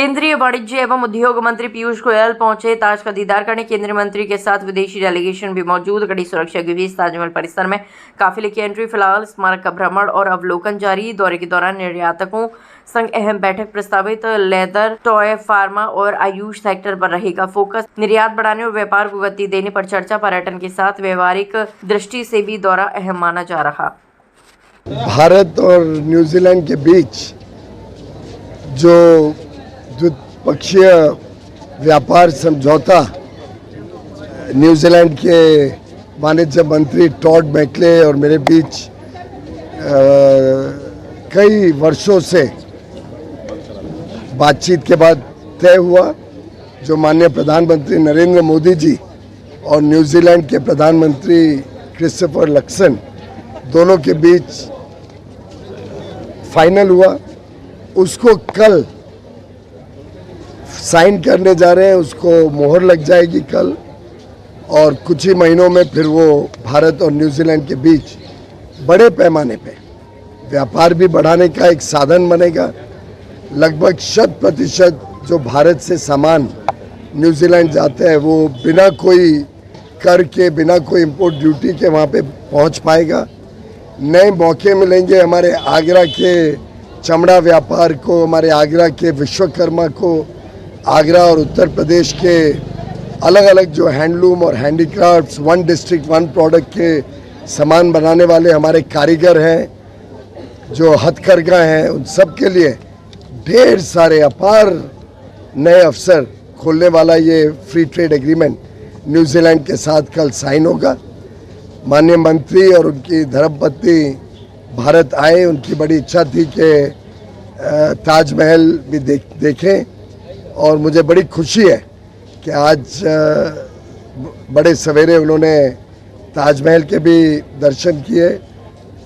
केंद्रीय वाणिज्य एवं उद्योग मंत्री पीयूष गोयल पहुंचे ताज का दीदार करने। केंद्रीय मंत्री के साथ विदेशी डेलीगेशन भी मौजूद। कड़ी सुरक्षा के बीच ताजमहल परिसर में काफिले की एंट्री। फिलहाल स्मारक का भ्रमण और अवलोकन जारी। दौरे के दौरान निर्यातकों संग अहम बैठक प्रस्तावित। लेदर, टॉय, फार्मा और आयुष सेक्टर पर रहेगा फोकस। निर्यात बढ़ाने और व्यापार को गति देने पर चर्चा। पर्यटन के साथ व्यवहारिक दृष्टि से भी दौरा अहम माना जा रहा। भारत और न्यूजीलैंड के बीच जो द्विपक्षीय व्यापार समझौता न्यूजीलैंड के वाणिज्य मंत्री टॉड मैकले और मेरे बीच कई वर्षों से बातचीत के बाद तय हुआ, जो माननीय प्रधानमंत्री नरेंद्र मोदी जी और न्यूजीलैंड के प्रधानमंत्री क्रिस्टोफर लक्सन दोनों के बीच फाइनल हुआ, उसको कल साइन करने जा रहे हैं। उसको मोहर लग जाएगी कल, और कुछ ही महीनों में फिर वो भारत और न्यूजीलैंड के बीच बड़े पैमाने पे व्यापार भी बढ़ाने का एक साधन बनेगा। लगभग 100% जो भारत से सामान न्यूजीलैंड जाते हैं वो बिना कोई कर के, बिना कोई इंपोर्ट ड्यूटी के वहाँ पे पहुँच पाएगा। नए मौके मिलेंगे हमारे आगरा के चमड़ा व्यापार को, हमारे आगरा के विश्वकर्मा को, आगरा और उत्तर प्रदेश के अलग अलग जो हैंडलूम और handicrafts, one district one product के सामान बनाने वाले हमारे कारीगर हैं, जो हथकरघा हैं, उन सब के लिए ढेर सारे अपार नए अवसर खोलने वाला ये फ्री ट्रेड एग्रीमेंट न्यूजीलैंड के साथ कल साइन होगा। माननीय मंत्री और उनकी धर्मपत्नी भारत आए। उनकी बड़ी इच्छा थी कि ताजमहल भी देखें, और मुझे बड़ी खुशी है कि आज बड़े सवेरे उन्होंने ताजमहल के भी दर्शन किए।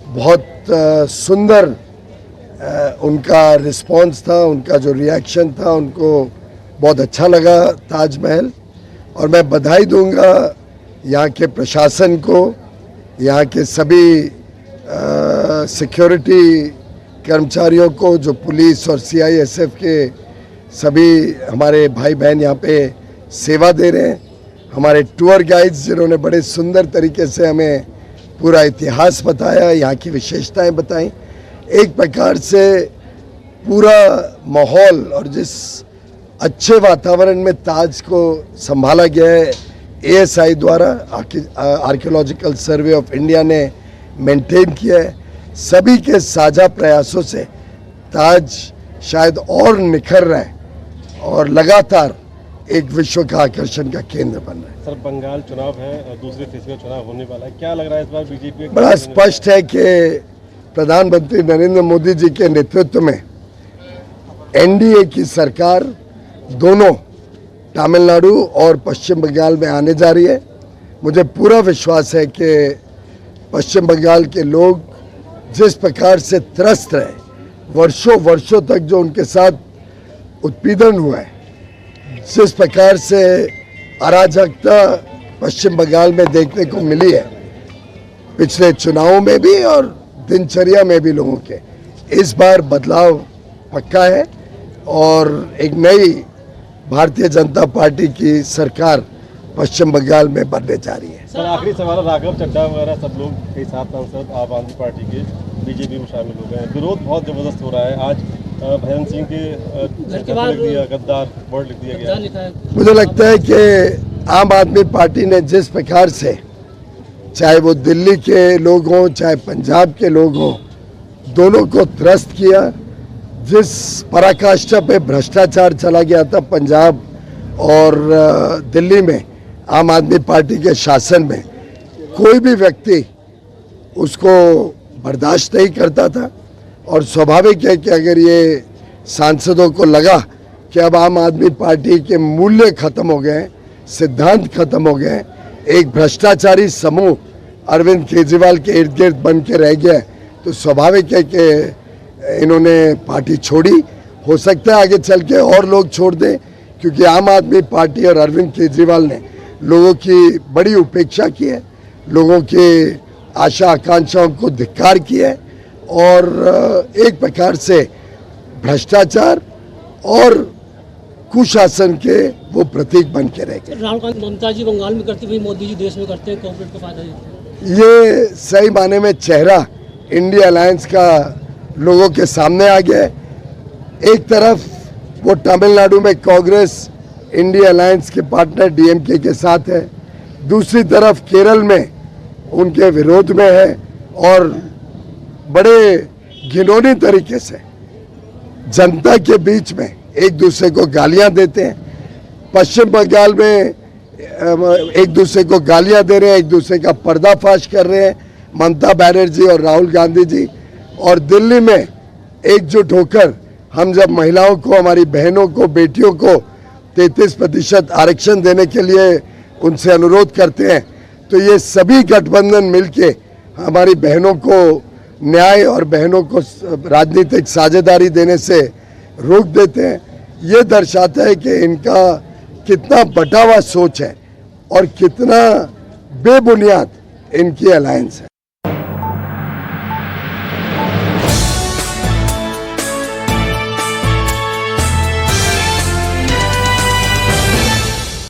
बहुत सुंदर उनका रिस्पांस था, उनका जो रिएक्शन था, उनको बहुत अच्छा लगा ताजमहल। और मैं बधाई दूंगा यहाँ के प्रशासन को, यहाँ के सभी सिक्योरिटी कर्मचारियों को, जो पुलिस और CISF के सभी हमारे भाई बहन यहाँ पे सेवा दे रहे हैं, हमारे टूर गाइड्स जिन्होंने बड़े सुंदर तरीके से हमें पूरा इतिहास बताया, यहाँ की विशेषताएं बताई। एक प्रकार से पूरा माहौल और जिस अच्छे वातावरण में ताज को संभाला गया है, ASI द्वारा, आर्कियोलॉजिकल सर्वे ऑफ इंडिया ने मेंटेन किया है, सभी के साझा प्रयासों से ताज शायद और निखर रहा है और लगातार एक विश्व का आकर्षण का केंद्र बन रहा है। सर, बंगाल चुनाव है और दूसरे फेज में चुनाव होने वाला है, क्या लग रहा है इस बार बीजेपी? बड़ा स्पष्ट है कि प्रधानमंत्री नरेंद्र मोदी जी के नेतृत्व में NDA की सरकार दोनों तमिलनाडु और पश्चिम बंगाल में आने जा रही है। मुझे पूरा विश्वास है कि पश्चिम बंगाल के लोग जिस प्रकार से त्रस्त रहे, वर्षों तक जो उनके साथ उत्पीड़न हुआ है, जिस प्रकार से अराजकता पश्चिम बंगाल में देखने को मिली है पिछले चुनावों में भी और दिनचर्या में भी लोगों के, इस बार बदलाव पक्का है और एक नई भारतीय जनता पार्टी की सरकार पश्चिम बंगाल में बनने जा रही है। सर, आखिरी सवाल, राघव चड्ढा वगैरह सब लोग कई सात सांसद आम आदमी पार्टी के बीजेपी में शामिल हो गए हैं। विरोध बहुत जबरदस्त हो रहा है। आज भजन सिंह के लिख दिया, गद्दार वर्ड लिख दिया गया। मुझे लगता है कि आम आदमी पार्टी ने जिस प्रकार से, चाहे वो दिल्ली के लोग हों चाहे पंजाब के लोग हों, दोनों को त्रस्त किया। जिस पराकाष्ठा पे भ्रष्टाचार चला गया था पंजाब और दिल्ली में आम आदमी पार्टी के शासन में, कोई भी व्यक्ति उसको बर्दाश्त नहीं करता था। और स्वाभाविक है कि अगर ये सांसदों को लगा कि अब आम आदमी पार्टी के मूल्य खत्म हो गए, सिद्धांत खत्म हो गए, एक भ्रष्टाचारी समूह अरविंद केजरीवाल के इर्द गिर्द बन के रह गया, तो स्वाभाविक है कि इन्होंने पार्टी छोड़ी। हो सकता है आगे चल के और लोग छोड़ दें, क्योंकि आम आदमी पार्टी और अरविंद केजरीवाल ने लोगों की बड़ी उपेक्षा की है, लोगों के आशा आकांक्षाओं को धिक्कार किया है और एक प्रकार से भ्रष्टाचार और कुशासन के वो प्रतीक बन के रह गए। राहुल गांधी ममता जी बंगाल में करती हुई मोदी जी देश में करते हैं, कॉर्पोरेट को फायदा देते हैं। ये सही माने में चेहरा इंडिया अलायंस का लोगों के सामने आ गया है। एक तरफ वो तमिलनाडु में कांग्रेस इंडिया अलायंस के पार्टनर डीएमके के साथ है, दूसरी तरफ केरल में उनके विरोध में है और बड़े घिनौनी तरीके से जनता के बीच में एक दूसरे को गालियां देते हैं। पश्चिम बंगाल में एक दूसरे को गालियां दे रहे हैं, एक दूसरे का पर्दाफाश कर रहे हैं ममता बनर्जी और राहुल गांधी जी। और दिल्ली में एकजुट होकर हम जब महिलाओं को, हमारी बहनों को, बेटियों को 33% आरक्षण देने के लिए उनसे अनुरोध करते हैं, तो ये सभी गठबंधन मिलके हमारी बहनों को न्याय और बहनों को राजनीतिक साझेदारी देने से रोक देते हैं। ये दर्शाता है कि इनका कितना बटा हुआ सोच है और कितना बेबुनियाद इनकी अलायंस है।